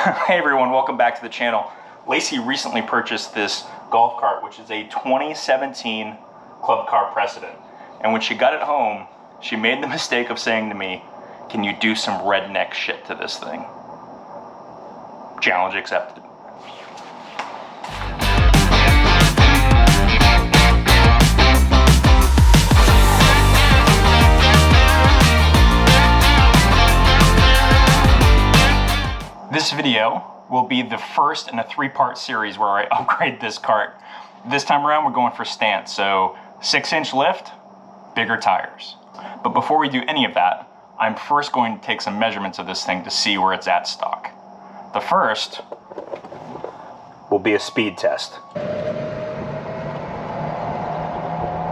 Hey everyone, welcome back to the channel. Lacey recently purchased this golf cart, which is a 2017 Club Car Precedent. And when she got it home, she made the mistake of saying to me, "Can you do some redneck shit to this thing?" Challenge accepted. This video will be the first in a three-part series where I upgrade this cart. This time around we're going for stance, so 6-inch lift, bigger tires. But before we do any of that, I'm first going to take some measurements of this thing to see where it's at stock. The first will be a speed test.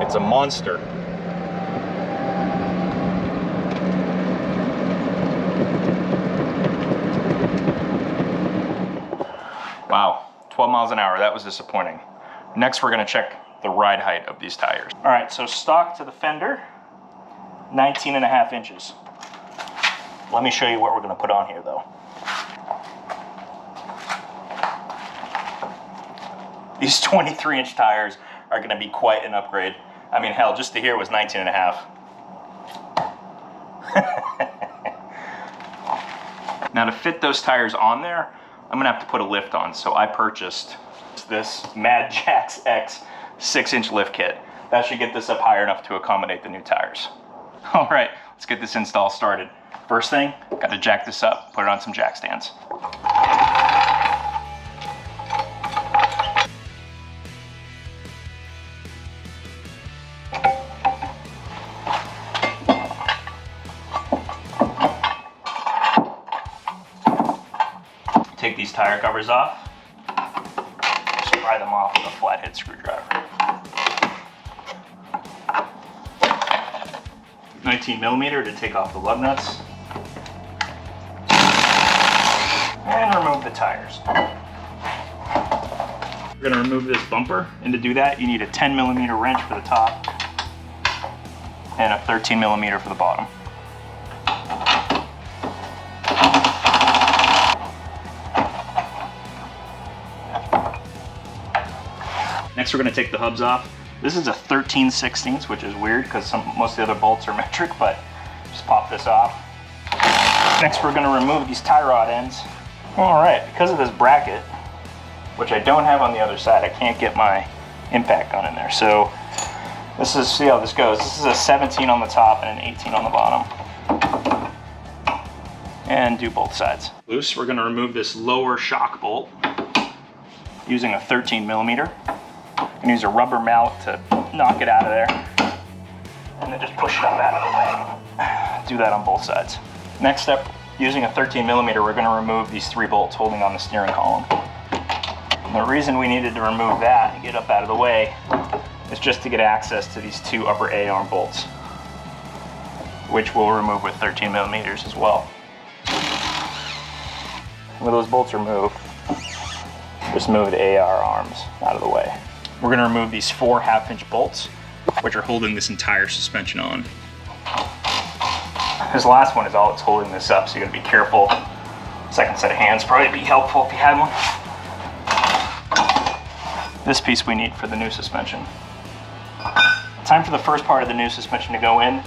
It's a monster. Wow, 12 miles an hour, that was disappointing. Next, we're gonna check the ride height of these tires. All right, so stock to the fender, 19.5 inches. Let me show you what we're gonna put on here though. These 23-inch tires are gonna be quite an upgrade. I mean, hell, just to here was 19.5. Now to fit those tires on there, I'm gonna have to put a lift on, so I purchased this Madjax X 6-inch lift kit. That should get this up higher enough to accommodate the new tires. All right, let's get this install started. First thing, gotta jack this up, put it on some jack stands. Take these tire covers off, just pry them off with a flathead screwdriver. 19mm to take off the lug nuts. And remove the tires. We're gonna remove this bumper, and to do that you need a 10mm wrench for the top and a 13mm for the bottom. Next, we're going to take the hubs off. This is a 13/16, which is weird because most of the other bolts are metric, but just pop this off. Next, we're going to remove these tie rod ends. All right, because of this bracket, which I don't have on the other side, I can't get my impact gun in there. So this is, see how this goes. This is a 17 on the top and an 18 on the bottom. And do both sides. Loose, we're going to remove this lower shock bolt using a 13mm. And use a rubber mallet to knock it out of there, and then just push it up out of the way. Do that on both sides. Next step, using a 13mm, we're going to remove these 3 bolts holding on the steering column. And the reason we needed to remove that and get up out of the way is just to get access to these 2 upper A-arm bolts, which we'll remove with 13mm as well. With those bolts removed, just move the AR arms out of the way. We're going to remove these 4 1/2-inch bolts, which are holding this entire suspension on. This last one is all that's holding this up, so you got to be careful. Second set of hands probably be helpful if you had one. This piece we need for the new suspension. Time for the first part of the new suspension to go in.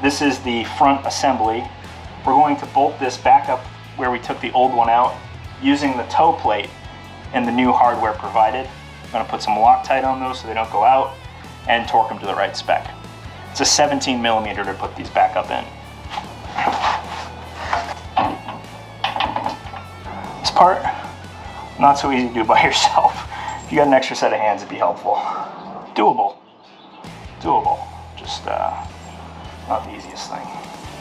This is the front assembly. We're going to bolt this back up where we took the old one out using the toe plate and the new hardware provided. I'm going to put some Loctite on those so they don't go out, and torque them to the right spec. It's a 17mm to put these back up in. This part, not so easy to do by yourself. If you got an extra set of hands, it'd be helpful. Doable. Doable. Just not the easiest thing.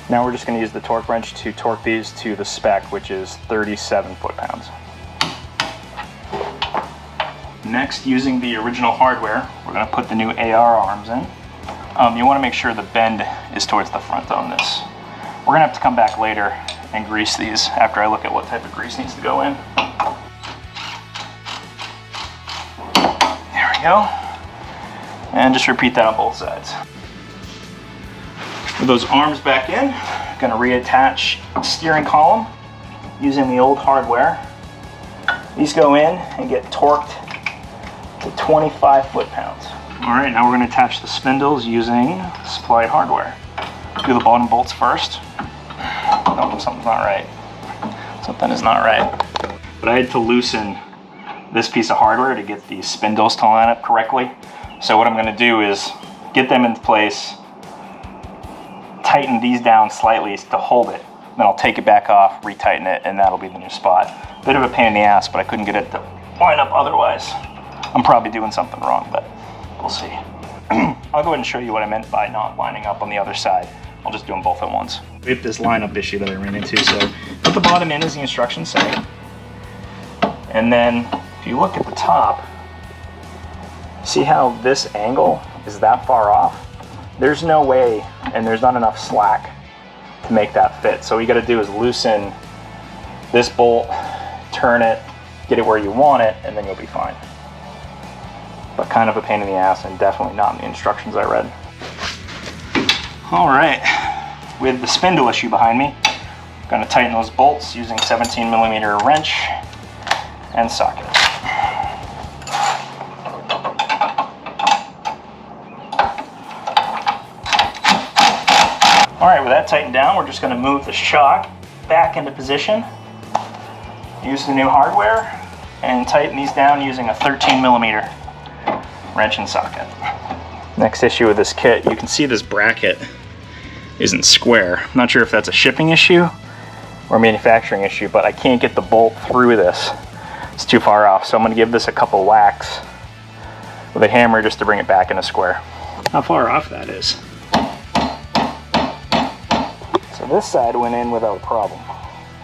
Now we're just going to use the torque wrench to torque these to the spec, which is 37 foot-pounds. Next, using the original hardware, we're going to put the new AR arms in. You want to make sure the bend is towards the front on this. We're going to have to come back later and grease these after I look at what type of grease needs to go in. There we go. And just repeat that on both sides. With those arms back in, I'm going to reattach the steering column using the old hardware. These go in and get torqued to 25 foot-pounds. All right, now we're going to attach the spindles using supplied hardware. Do the bottom bolts first. Oh, something's not right. Something is not right. But I had to loosen this piece of hardware to get these spindles to line up correctly. So what I'm going to do is get them in place, tighten these down slightly to hold it, then I'll take it back off, retighten it, and that'll be the new spot. Bit of a pain in the ass, but I couldn't get it to line up otherwise. I'm probably doing something wrong, but we'll see. I'll go ahead and show you what I meant by not lining up on the other side. I'll just do them both at once. We have this lineup issue that I ran into, so put the bottom in as the instructions say. And then if you look at the top, see how this angle is that far off? There's no way, and there's not enough slack to make that fit. So what you gotta do is loosen this bolt, turn it, get it where you want it, and then you'll be fine. But kind of a pain in the ass, and definitely not in the instructions I read. All right, with the spindle issue behind me, I'm gonna tighten those bolts using 17mm wrench and socket. All right, with that tightened down, we're just gonna move the shock back into position, use the new hardware, and tighten these down using a 13mm wrench and socket. Next issue with this kit, you can see this bracket isn't square. I'm not sure if that's a shipping issue or a manufacturing issue, but I can't get the bolt through this. It's too far off, so I'm gonna give this a couple whacks with a hammer just to bring it back into square. How far off that is. So this side went in without a problem.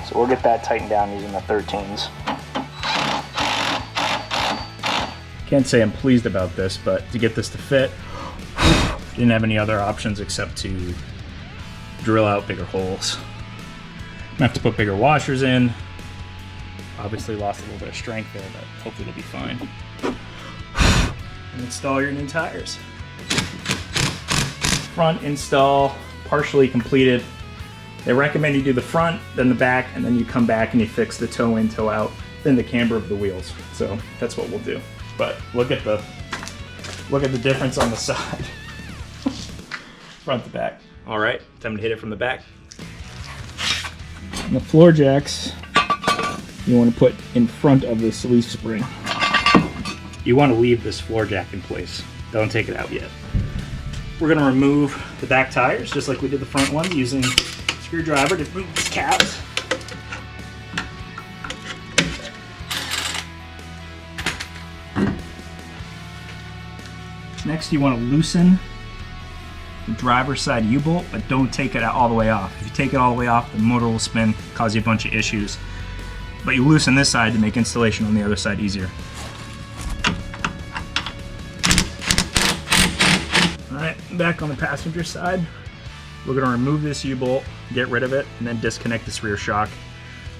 So we'll get that tightened down using the 13s. Can't say I'm pleased about this, but to get this to fit, didn't have any other options except to drill out bigger holes. I'm gonna have to put bigger washers in. Obviously lost a little bit of strength there, but hopefully it'll be fine. And install your new tires. Front install partially completed. They recommend you do the front, then the back, and then you come back and you fix the toe in, toe out, then the camber of the wheels. So that's what we'll do. But look at the difference on the side. Front to back. All right, time to hit it from the back. And the floor jacks you want to put in front of this leaf spring. You want to leave this floor jack in place. Don't take it out yet. We're going to remove the back tires just like we did the front ones using a screwdriver to remove these caps. Next, you want to loosen the driver's side U-bolt, but don't take it all the way off. If you take it all the way off, the motor will spin, cause you a bunch of issues. But you loosen this side to make installation on the other side easier. All right, back on the passenger side, we're going to remove this U-bolt, get rid of it, and then disconnect this rear shock.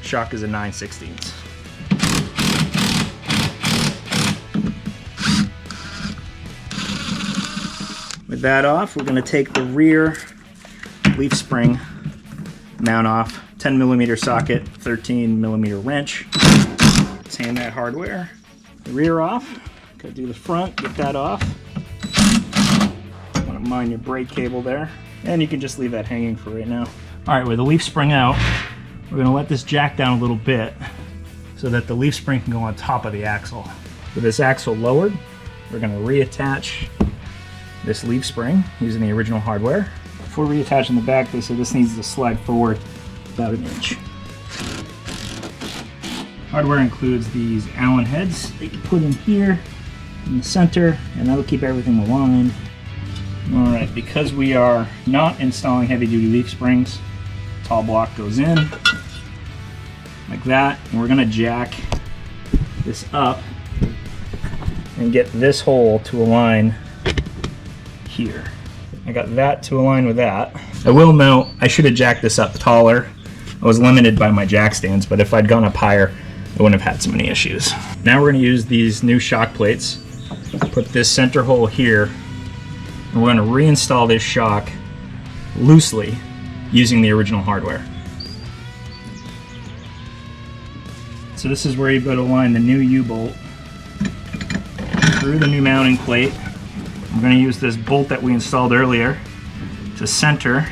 Shock is a 9/16. With that off, we're going to take the rear leaf spring mount off. 10mm socket, 13mm wrench. Tan that hardware. The rear off. Gotta do the front, get that off. Want to mind your brake cable there. And you can just leave that hanging for right now. Alright, with the leaf spring out, we're going to let this jack down a little bit so that the leaf spring can go on top of the axle. With this axle lowered, we're going to reattach this leaf spring using the original hardware. Before reattaching the back, they said this needs to slide forward about an inch. Hardware includes these Allen heads that you put in here in the center, and that'll keep everything aligned. Alright, because we are not installing heavy duty leaf springs, tall block goes in like that, and we're going to jack this up and get this hole to align here. I got that to align with that. I will note I should have jacked this up taller. I was limited by my jack stands, but if I'd gone up higher, I wouldn't have had so many issues. Now we're going to use these new shock plates, put this center hole here, and we're going to reinstall this shock loosely using the original hardware. It's So this is where you go to align the new U-bolt through the new mounting plate. I'm going to use this bolt that we installed earlier to center.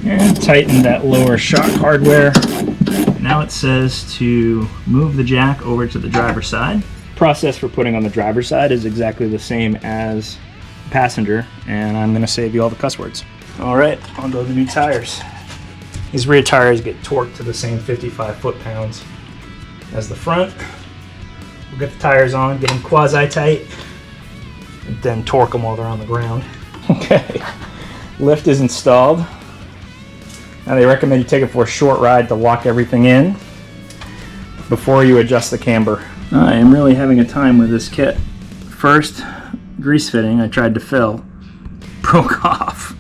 And tighten that lower shock hardware. Now it says to move the jack over to the driver's side. Process for putting on the driver's side is exactly the same as the passenger, and I'm going to save you all the cuss words. All right, on to the new tires. These rear tires get torqued to the same 55 foot-pounds as the front. We'll get the tires on, get them quasi-tight, and then torque them while they're on the ground. Okay, lift is installed. Now they recommend you take it for a short ride to lock everything in before you adjust the camber. I am really having a time with this kit. First grease fitting I tried to fill broke off.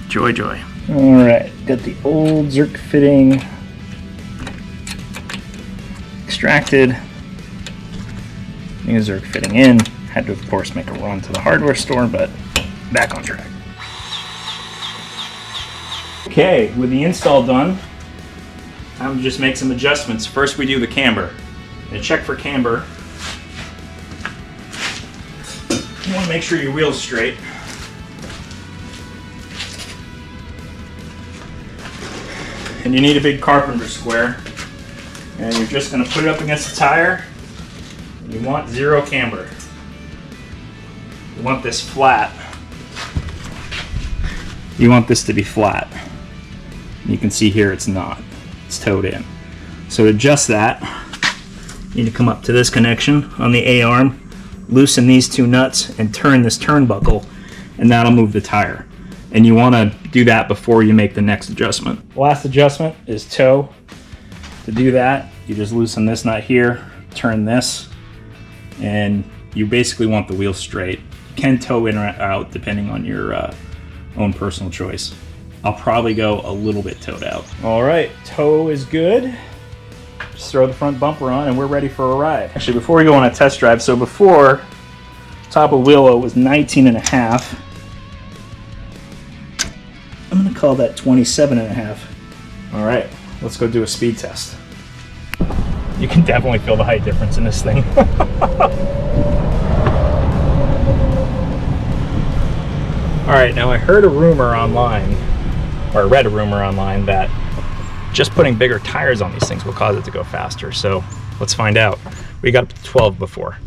Joy, joy. All right, got the old Zerk fitting extracted. New Zerk fitting in. Had to, of course, make a run to the hardware store, but back on track. Okay, with the install done, time to just make some adjustments. First we do the camber. And check for camber. You want to make sure your wheel's straight. And you need a big carpenter square. And you're just going to put it up against the tire. And you want zero camber. You want this flat. You want this to be flat. You can see here it's not. It's towed in. So to adjust that, you need to come up to this connection on the A-arm, loosen these two nuts, and turn this turnbuckle, and that'll move the tire. And you want to do that before you make the next adjustment. Last adjustment is toe. To do that, you just loosen this nut here, turn this, and you basically want the wheel straight. You can toe in or out depending on your own personal choice. I'll probably go a little bit towed out. All right, toe is good. Just throw the front bumper on and we're ready for a ride. Actually, before we go on a test drive, so before, top of wheel was 19.5. I'm gonna call that 27.5. All right, let's go do a speed test. You can definitely feel the height difference in this thing. All right, now I heard a rumor online, or I read a rumor online, that just putting bigger tires on these things will cause it to go faster. So let's find out. We got up to 12 before.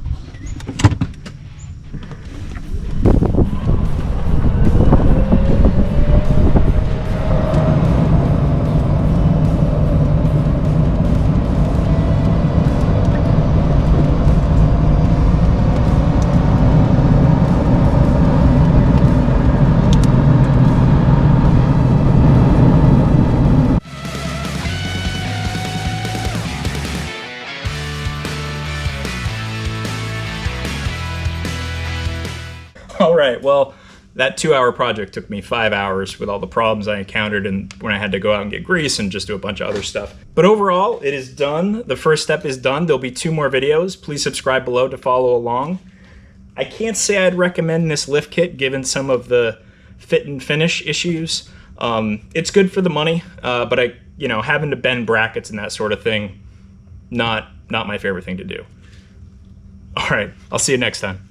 All right, well, that 2-hour project took me 5 hours with all the problems I encountered and when I had to go out and get grease and just do a bunch of other stuff. But overall, it is done. The first step is done. There'll be 2 more videos. Please subscribe below to follow along. I can't say I'd recommend this lift kit given some of the fit and finish issues. It's good for the money, but having to bend brackets and that sort of thing, not my favorite thing to do. All right, I'll see you next time.